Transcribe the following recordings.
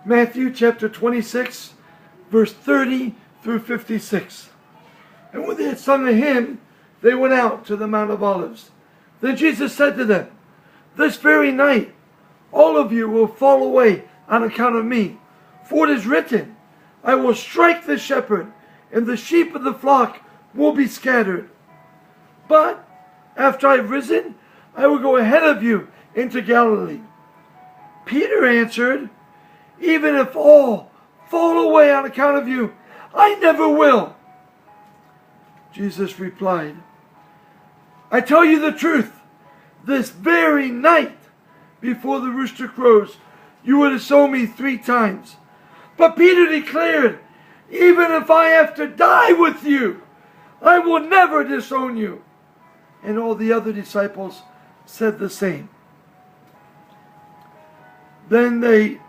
Matthew chapter 26, verse 30 through 56. And when they had sung a hymn, they went out to the Mount of Olives. Then Jesus said to them, "This very night all of you will fall away on account of me. For it is written, I will strike the shepherd, and the sheep of the flock will be scattered. But after I have risen, I will go ahead of you into Galilee." Peter answered, "Even if all fall away on account of you, I never will." Jesus replied, "I tell you the truth, this very night, before the rooster crows, you will disown me 3 times. But Peter declared, "Even if I have to die with you, I will never disown you." And all the other disciples said the same. Then they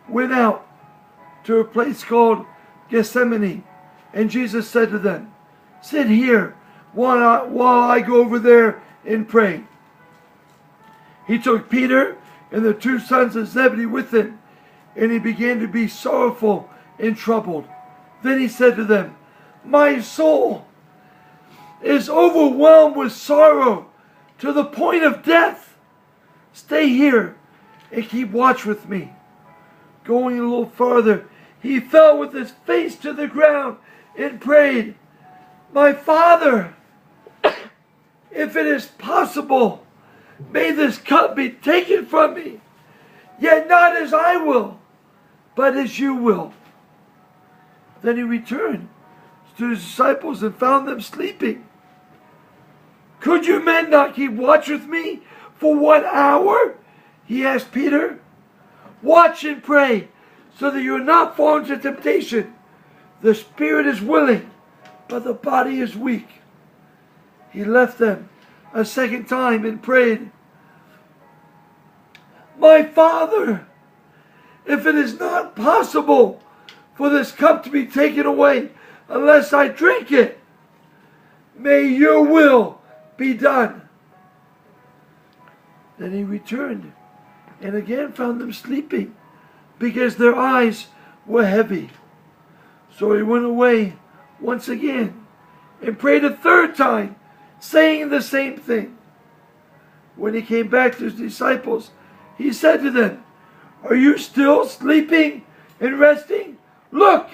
went out to a place called Gethsemane, and Jesus said to them, "Sit here while I go over there and pray." He took Peter and the 2 sons of Zebedee with him, and he began to be sorrowful and troubled. Then he said to them, "My soul is overwhelmed with sorrow to the point of death. Stay here and keep watch with me." Going a little farther, he fell with his face to the ground and prayed, "My Father, if it is possible, may this cup be taken from me. Yet not as I will, but as you will." Then he returned to his disciples and found them sleeping. "Could you men not keep watch with me for 1 hour?" he asked Peter. "Watch and pray, so that you are not fallen into temptation. The spirit is willing, but the body is weak." He left them a second time and prayed, "My Father, if it is not possible for this cup to be taken away unless I drink it, may your will be done." Then he returned and again found them sleeping, because their eyes were heavy. So he went away once again and prayed a 3rd time, saying the same thing. When he came back to his disciples, he said to them, "Are you still sleeping and resting? Look,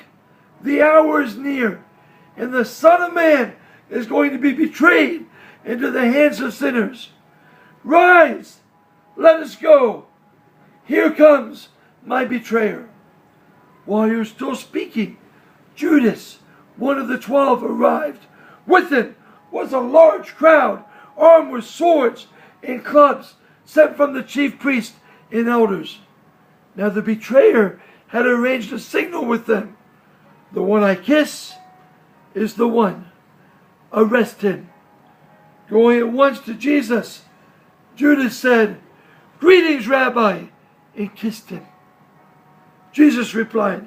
the hour is near, and the Son of Man is going to be betrayed into the hands of sinners. Rise, let us go. Here comes my betrayer." While he was still speaking, Judas, one of the 12, arrived. With him was a large crowd, armed with swords and clubs, sent from the chief priests and elders. Now the betrayer had arranged a signal with them. "The one I kiss is the one. Arrest him." Going at once to Jesus, Judas said, "Greetings, Rabbi," and kissed him. Jesus replied,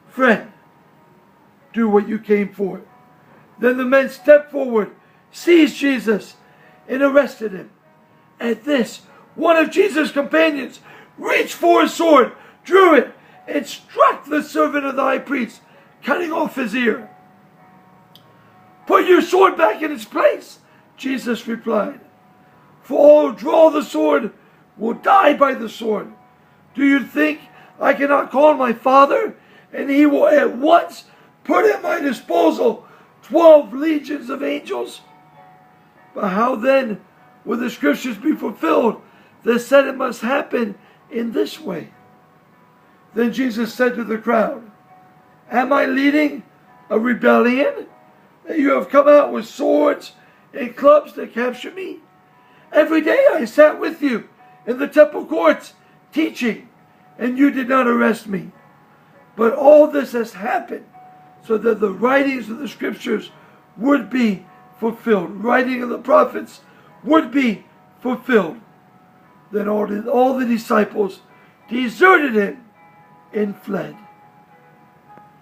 "Friend, do what you came for." Then the men stepped forward, seized Jesus, and arrested him. At this, one of Jesus' companions reached for his sword, drew it, and struck the servant of the high priest, cutting off his ear. "Put your sword back in its place," Jesus replied. "For all who draw the sword will die by the sword. Do you think I cannot call on my Father, and he will at once put at my disposal 12 legions of angels? But how then will the scriptures be fulfilled that said it must happen in this way?" Then Jesus said to the crowd, "Am I leading a rebellion, that you have come out with swords and clubs to capture me? Every day I sat with you in the temple courts teaching, and you did not arrest me. But all this has happened so that the writings of the scriptures would be fulfilled." Writing of the prophets would be fulfilled. Then all the disciples deserted him and fled.